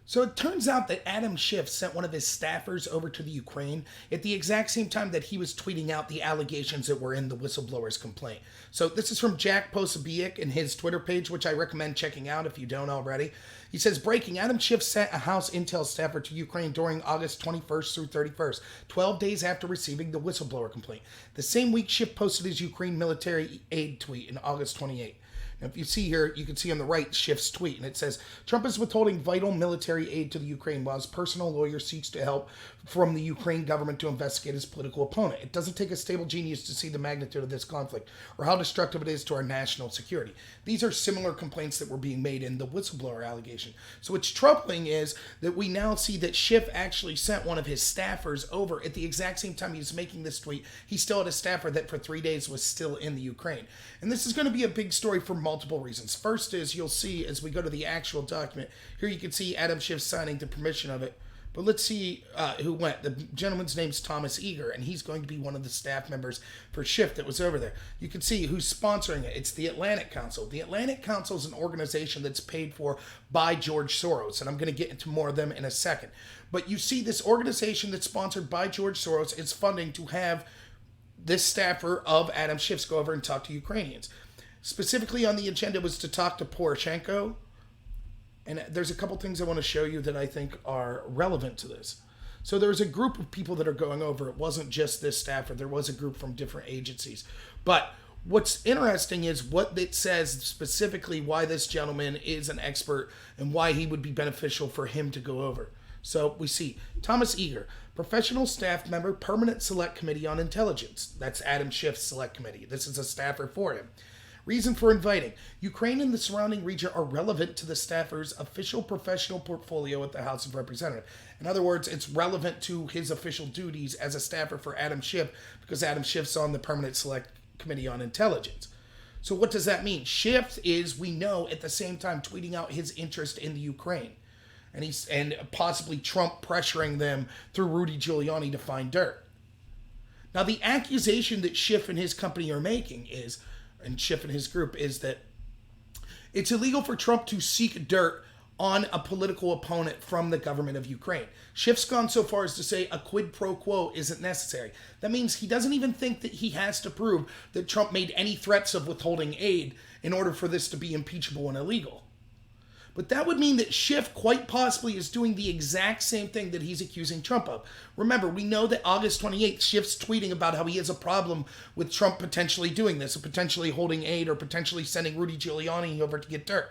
So it turns out that Adam Schiff sent one of his staffers over to the Ukraine at the exact same time that he was tweeting out the allegations that were in the whistleblower's complaint. So this is from Jack Posobiec in his Twitter page, which I recommend checking out if you don't already. He says, breaking, Adam Schiff sent a House intel staffer to Ukraine during August 21st through 31st, 12 days after receiving the whistleblower complaint. The same week, Schiff posted his Ukraine military aid tweet in August 28th. Now, if you see here, you can see on the right Schiff's tweet, and it says, Trump is withholding vital military aid to the Ukraine while his personal lawyer seeks to help from the Ukraine government to investigate his political opponent. It doesn't take a stable genius to see the magnitude of this conflict or how destructive it is to our national security. These are similar complaints that were being made in the whistleblower allegation. So what's troubling is that we now see that Schiff actually sent one of his staffers over at the exact same time he was making this tweet. He still had a staffer that for 3 days was still in the Ukraine. And this is going to be a big story for multiple reasons. First is you'll see as we go to the actual document, here you can see Adam Schiff signing the permission of it. But let's see who went. The gentleman's name's Thomas Eager, and he's going to be one of the staff members for Schiff that was over there. You can see who's sponsoring it. It's the Atlantic Council. The Atlantic Council is an organization that's paid for by George Soros, and I'm going to get into more of them in a second. But you see this organization that's sponsored by George Soros is funding to have this staffer of Adam Schiff's go over and talk to Ukrainians. Specifically on the agenda was to talk to Poroshenko. And there's a couple things I want to show you that I think are relevant to this. So there's a group of people that are going over. It wasn't just this staffer. There was a group from different agencies. But what's interesting is what it says specifically why this gentleman is an expert and why he would be beneficial for him to go over. So we see Thomas Eager, professional staff member, Permanent Select Committee on Intelligence. That's Adam Schiff's select committee. This is a staffer for him. Reason for inviting. Ukraine and the surrounding region are relevant to the staffer's official professional portfolio at the House of Representatives. In other words, it's relevant to his official duties as a staffer for Adam Schiff because Adam Schiff's on the Permanent Select Committee on Intelligence. So what does that mean? Schiff is, we know, at the same time tweeting out his interest in the Ukraine. And possibly Trump pressuring them through Rudy Giuliani to find dirt. Now, the accusation that Schiff and his company are making is, and Schiff and his group, is that it's illegal for Trump to seek dirt on a political opponent from the government of Ukraine. Schiff's gone so far as to say a quid pro quo isn't necessary. That means he doesn't even think that he has to prove that Trump made any threats of withholding aid in order for this to be impeachable and illegal. But that would mean that Schiff quite possibly is doing the exact same thing that he's accusing Trump of. Remember, we know that August 28th, Schiff's tweeting about how he has a problem with Trump potentially doing this, or potentially holding aid, or potentially sending Rudy Giuliani over to get dirt.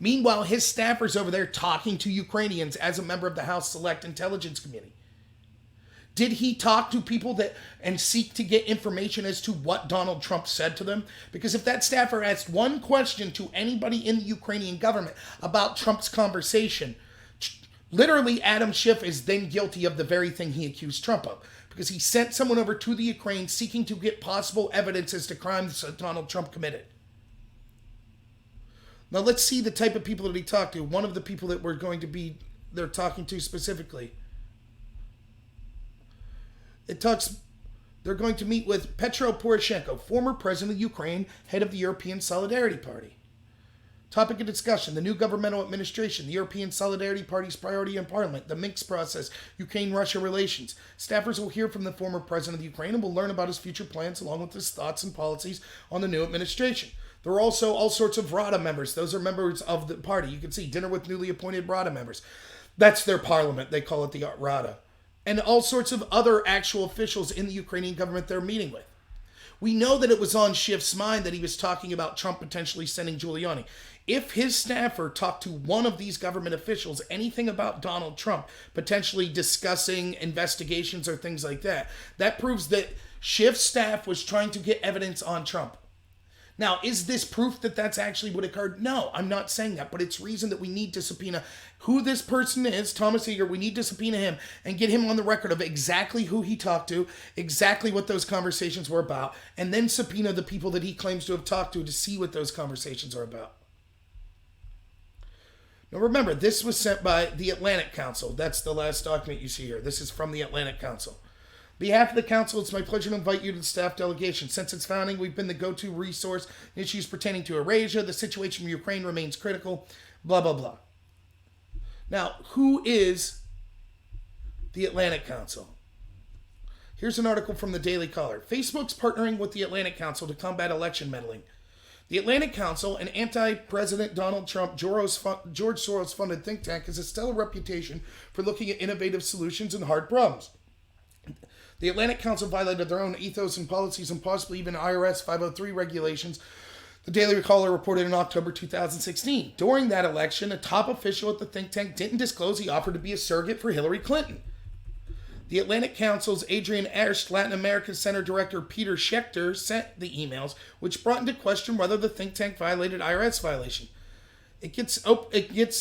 Meanwhile, his staffer's over there talking to Ukrainians as a member of the House Select Intelligence Committee. Did he talk to people and seek to get information as to what Donald Trump said to them? Because if that staffer asked one question to anybody in the Ukrainian government about Trump's conversation, literally Adam Schiff is then guilty of the very thing he accused Trump of. Because he sent someone over to the Ukraine seeking to get possible evidence as to crimes that Donald Trump committed. Now let's see the type of people that he talked to. One of the people that they're talking to specifically. They're going to meet with Petro Poroshenko, former president of Ukraine, head of the European Solidarity Party. Topic of discussion, the new governmental administration, the European Solidarity Party's priority in parliament, the Minsk process, Ukraine-Russia relations. Staffers will hear from the former president of Ukraine and will learn about his future plans along with his thoughts and policies on the new administration. There are also all sorts of Rada members. Those are members of the party. You can see dinner with newly appointed Rada members. That's their parliament. They call it the Rada. And all sorts of other actual officials in the Ukrainian government they're meeting with. We know that it was on Schiff's mind that he was talking about Trump potentially sending Giuliani. If his staffer talked to one of these government officials anything about Donald Trump, potentially discussing investigations or things like that, that proves that Schiff's staff was trying to get evidence on Trump. Now, is this proof that that's actually what occurred? No, I'm not saying that, but it's reason that we need to subpoena who this person is, Thomas Eager. We need to subpoena him and get him on the record of exactly who he talked to, exactly what those conversations were about, and then subpoena the people that he claims to have talked to see what those conversations are about. Now remember, this was sent by the Atlantic Council. That's the last document you see here. This is from the Atlantic Council. On behalf of the Council, it's my pleasure to invite you to the staff delegation. Since its founding, we've been the go-to resource in issues pertaining to Eurasia. The situation in Ukraine remains critical, blah, blah, blah. Now, who is the Atlantic Council? Here's an article from the Daily Caller. Facebook's partnering with the Atlantic Council to combat election meddling. The Atlantic Council, an anti-President Donald Trump, George Soros-funded think tank, has a stellar reputation for looking at innovative solutions and hard problems. The Atlantic Council violated their own ethos and policies and possibly even IRS 503 regulations, the Daily Caller reported in October 2016. During that election, a top official at the think tank didn't disclose he offered to be a surrogate for Hillary Clinton. The Atlantic Council's Adrian Erst, Latin America Center Director Peter Schechter sent the emails, which brought into question whether the think tank violated IRS violation. It gets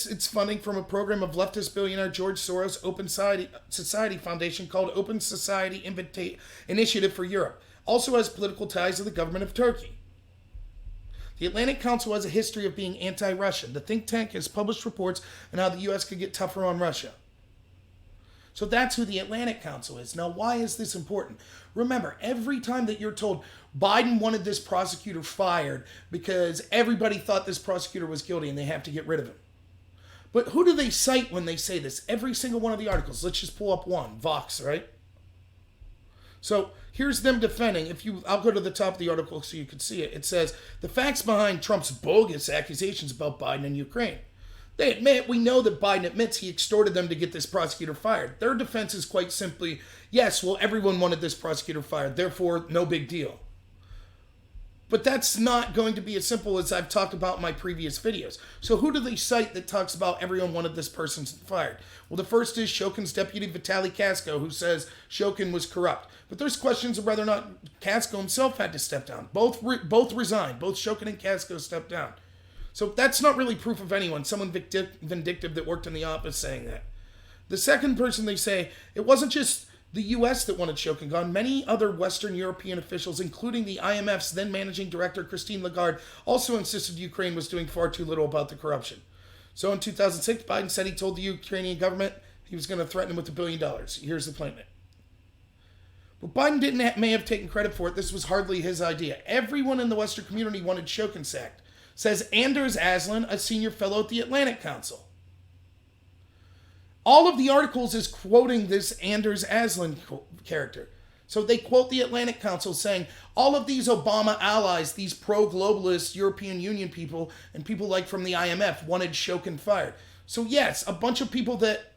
its funding from a program of leftist billionaire George Soros' Open Society Foundation called Open Society Initiative for Europe. Also has political ties to the government of Turkey. The Atlantic Council has a history of being anti-Russian. The think tank has published reports on how the U.S. could get tougher on Russia. So that's who the Atlantic Council is. Now, why is this important? Remember, every time that you're told Biden wanted this prosecutor fired because everybody thought this prosecutor was guilty and they have to get rid of him. But who do they cite when they say this? Every single one of the articles. Let's just pull up one. Vox, right? So here's them defending. I'll go to the top of the article so you can see it. It says, the facts behind Trump's bogus accusations about Biden and Ukraine. We know that Biden admits he extorted them to get this prosecutor fired. Their defense is quite simply, yes, well, everyone wanted this prosecutor fired, therefore, no big deal. But that's not going to be as simple as I've talked about in my previous videos. So who do they cite that talks about everyone wanted this person fired? Well, the first is Shokin's deputy, Vitaly Kasko, who says Shokin was corrupt. But there's questions of whether or not Kasko himself had to step down. Both resigned. Both Shokin and Kasko stepped down. So that's not really proof of anyone. Someone vindictive that worked in the office saying that. The second person, they say, it wasn't just the U.S. that wanted Shokin gone. Many other Western European officials, including the IMF's then managing director, Christine Lagarde, also insisted Ukraine was doing far too little about the corruption. So in 2006, Biden said he told the Ukrainian government he was going to threaten him with $1 billion. Here's the plaintiff. But Biden may have taken credit for it. This was hardly his idea. Everyone in the Western community wanted Shokin sacked, says Anders Aslan, a senior fellow at the Atlantic Council. All of the articles is quoting this Anders Aslan character. So they quote the Atlantic Council saying, all of these Obama allies, these pro-globalist European Union people, and people like from the IMF wanted Shokin fired. So yes, a bunch of people that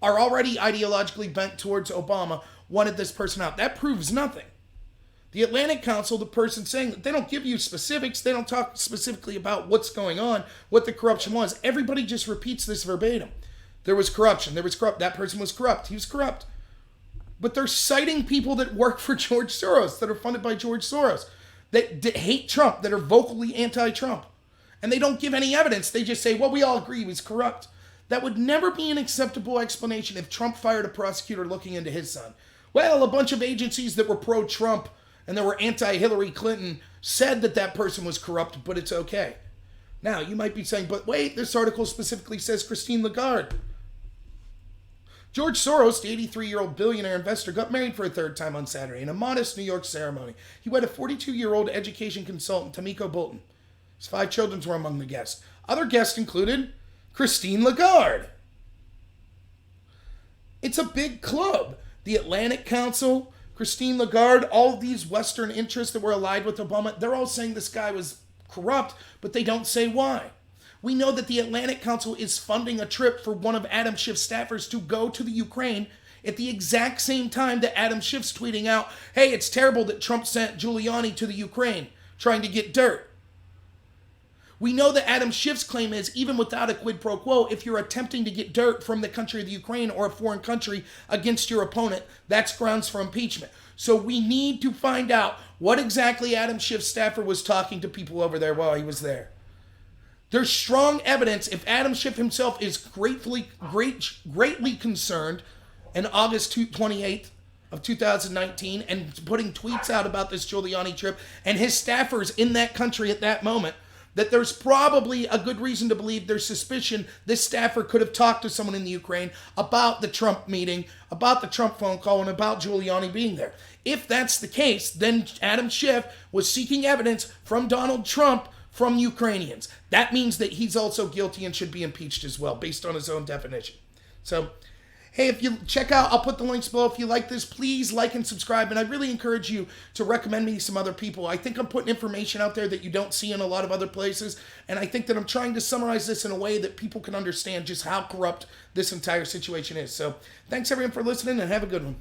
are already ideologically bent towards Obama wanted this person out. That proves nothing. The Atlantic Council, the person saying that, they don't give you specifics. They don't talk specifically about what's going on, what the corruption was. Everybody just repeats this verbatim. There was corruption. There was corrupt. That person was corrupt. He was corrupt. But they're citing people that work for George Soros, that are funded by George Soros, that hate Trump, that are vocally anti-Trump. And they don't give any evidence. They just say, well, we all agree he was corrupt. That would never be an acceptable explanation if Trump fired a prosecutor looking into his son. Well, a bunch of agencies that were pro-Trump and that were anti-Hillary Clinton said that person was corrupt, but it's okay. Now, you might be saying, but wait, this article specifically says Christine Lagarde. George Soros, the 83-year-old billionaire investor, got married for a third time on Saturday in a modest New York ceremony. He wed a 42-year-old education consultant, Tamiko Bolton. His 5 children were among the guests. Other guests included Christine Lagarde. It's a big club. The Atlantic Council, Christine Lagarde, all of these Western interests that were allied with Obama, they're all saying this guy was corrupt, but they don't say why. We know that the Atlantic Council is funding a trip for one of Adam Schiff's staffers to go to the Ukraine at the exact same time that Adam Schiff's tweeting out, hey, it's terrible that Trump sent Guilliani to the Ukraine trying to get dirt. We know that Adam Schiff's claim is, even without a quid pro quo, if you're attempting to get dirt from the country of the Ukraine or a foreign country against your opponent, that's grounds for impeachment. So we need to find out what exactly Adam Schiff's staffer was talking to people over there while he was there. There's strong evidence, if Adam Schiff himself is greatly concerned in August 28th of 2019 and putting tweets out about this Giuliani trip and his staffers in that country at that moment, that there's probably a good reason to believe there's suspicion this staffer could have talked to someone in the Ukraine about the Trump meeting, about the Trump phone call, and about Giuliani being there. If that's the case, then Adam Schiff was seeking evidence from Donald Trump from Ukrainians. That means that he's also guilty and should be impeached as well, based on his own definition. So, hey, if you check out, I'll put the links below. If you like this, please like and subscribe. And I really encourage you to recommend me to some other people. I think I'm putting information out there that you don't see in a lot of other places. And I think that I'm trying to summarize this in a way that people can understand just how corrupt this entire situation is. So thanks everyone for listening, and have a good one.